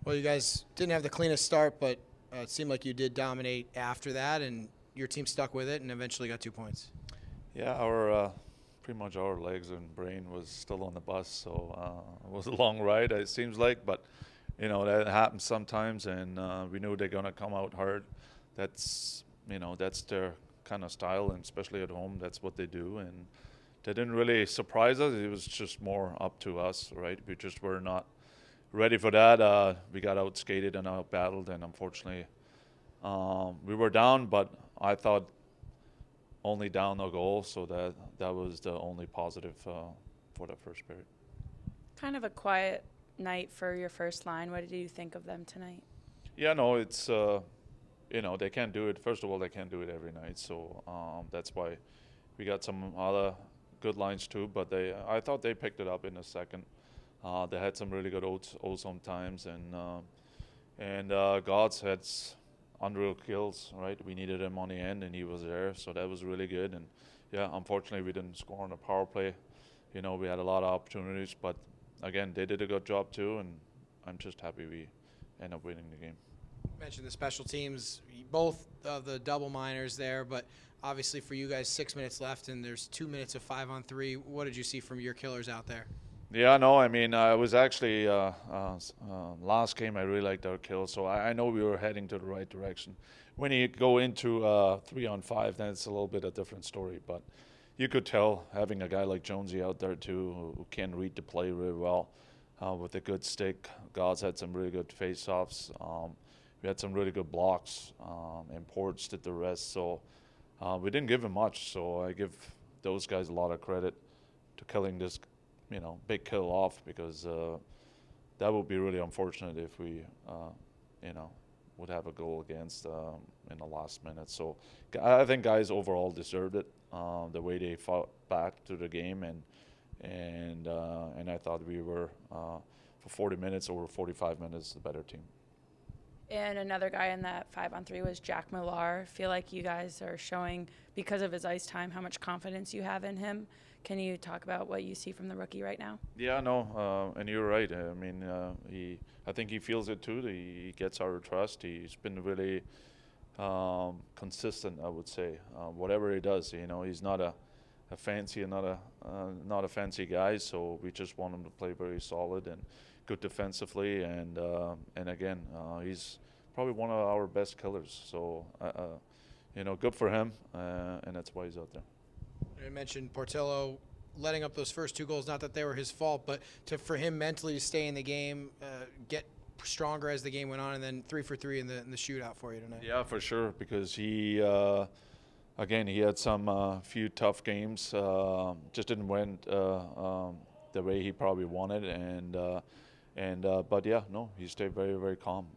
Well, you guys didn't have the cleanest start, but it seemed like you did dominate after that, and your team stuck with it and eventually got 2 points. Yeah, our pretty much our legs and brain was still on the bus, so it was a long ride. It seems like, but that happens sometimes, and we knew they're gonna come out hard. That's their kind of style, and especially at home, that's what they do. And they didn't really surprise us. It was just more up to us, right? We just were not ready for that. We got out skated and out battled, and unfortunately, we were down. But I thought only down a goal, so that was the only positive for the first period. Kind of a quiet night for your first line. What did you think of them tonight? Yeah, no, it's they can't do it. First of all, they can't do it every night, so that's why we got some other good lines too. But I thought they picked it up in the second. They had some really good ozone times, and Gods had unreal kills. Right, we needed him on the end, and he was there, so that was really good. And yeah, unfortunately, we didn't score on the power play. We had a lot of opportunities, but again, they did a good job too, and I'm just happy we end up winning the game. You mentioned the special teams, both of the double minors there, but obviously for you guys, 6 minutes left, and there's 2 minutes of 5-on-3. What did you see from your killers out there? Yeah, no, I mean, I was actually last game I really liked our kill, so I know we were heading to the right direction. When you go into 3-on-5, then it's a little bit a different story, but you could tell having a guy like Jonesy out there too, who can read the play really well with a good stick. Gods had some really good face-offs. We had some really good blocks, and Ports did the rest, so we didn't give him much, so I give those guys a lot of credit to killing this big kill off, because that would be really unfortunate if we, would have a goal against in the last minute. So I think guys overall deserved it, the way they fought back to the game, and I thought we were for 40 minutes over 45 minutes the better team. And another guy in that 5-on-3 was Jack Millar. I feel like you guys are showing, because of his ice time, how much confidence you have in him. Can you talk about what you see from the rookie right now? Yeah, no, and you're right. I mean, I think he feels it too. He gets our trust. He's been really consistent, I would say. Whatever he does, he's not a fancy guy. So we just want him to play very solid and good defensively, and again, he's probably one of our best killers. So good for him, and that's why he's out there. You mentioned Portillo letting up those first 2 goals. Not that they were his fault, but for him mentally to stay in the game, get stronger as the game went on, and then 3 for 3 in the shootout for you tonight. Yeah, for sure, because he again, he had some few tough games. Just didn't win the way he probably wanted, but yeah, no, he stayed very, very calm.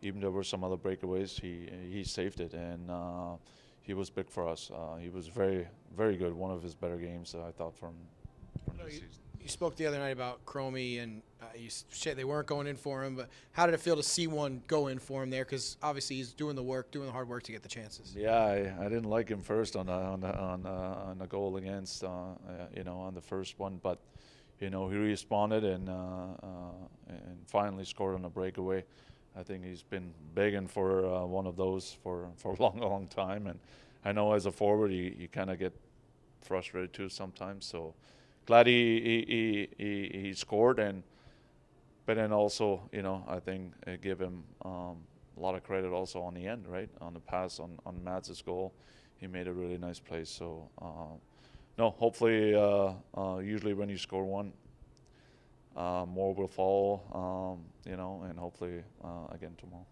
Even there were some other breakaways, he saved it, and he was big for us. He was very, very good. One of his better games, I thought, from this season. You spoke the other night about Cromie, and you said they weren't going in for him, but how did it feel to see one go in for him there? Because obviously he's doing the hard work to get the chances. Yeah, I didn't like him first on the goal against, on the first one, but he responded and finally scored on a breakaway. I think he's been begging for one of those for a long time, and I know as a forward you kind of get frustrated too sometimes. So glad he scored, but then also I think I give him a lot of credit also on the end, right, on the pass on Mads' goal. He made a really nice play. So no, hopefully usually when you score one, more will follow, and hopefully again tomorrow.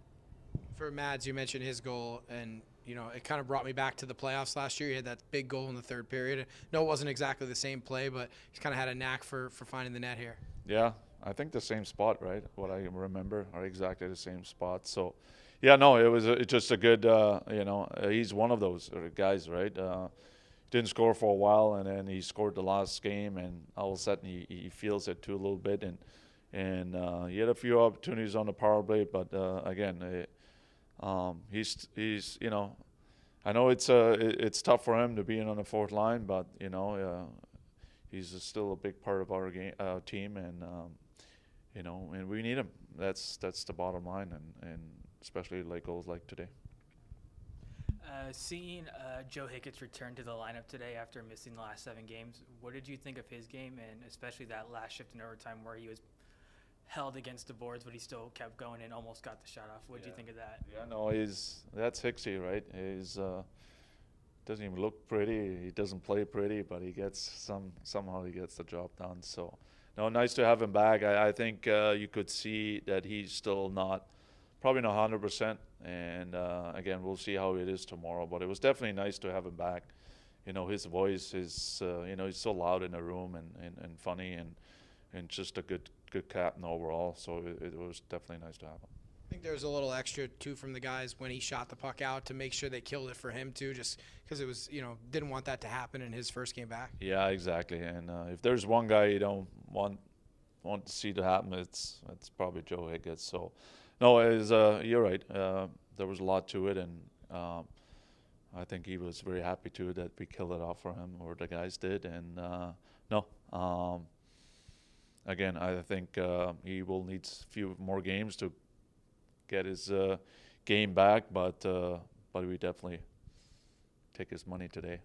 For Mads, you mentioned his goal, and it kind of brought me back to the playoffs last year. He had that big goal in the third period. No, it wasn't exactly the same play, but he's kind of had a knack for finding the net here. Yeah, I think the same spot, right? What I remember are exactly the same spot. So, yeah, no, it was just a good, he's one of those guys, right? Didn't score for a while, and then he scored the last game, and all of a sudden he feels it too a little bit, and he had a few opportunities on the power play, but again, he's I know it's tough for him to be in on the fourth line, but he's still a big part of our game team, and we need him. That's the bottom line, and especially like goals like today. Seeing Joe Hickett's return to the lineup today after missing the last 7 games, what did you think of his game, and especially that last shift in overtime where he was held against the boards, but he still kept going and almost got the shot off? What did you think of that? Yeah, no, that's Hicksy, right? He's doesn't even look pretty. He doesn't play pretty, but he gets somehow he gets the job done. So, no, nice to have him back. I think you could see that he's still probably not 100%. And again, we'll see how it is tomorrow. But it was definitely nice to have him back. His voice is, he's so loud in the room and funny and just a good captain overall. So it was definitely nice to have him. I think there was a little extra too from the guys when he shot the puck out to make sure they killed it for him too, just because it was, didn't want that to happen in his first game back. Yeah, exactly. And if there's one guy you don't want to see to happen, it's probably Joe Higgins. So. No, you're right. There was a lot to it, and I think he was very happy too that we killed it off for him, or the guys did. And again, I think he will need a few more games to get his game back, but we definitely take his money today.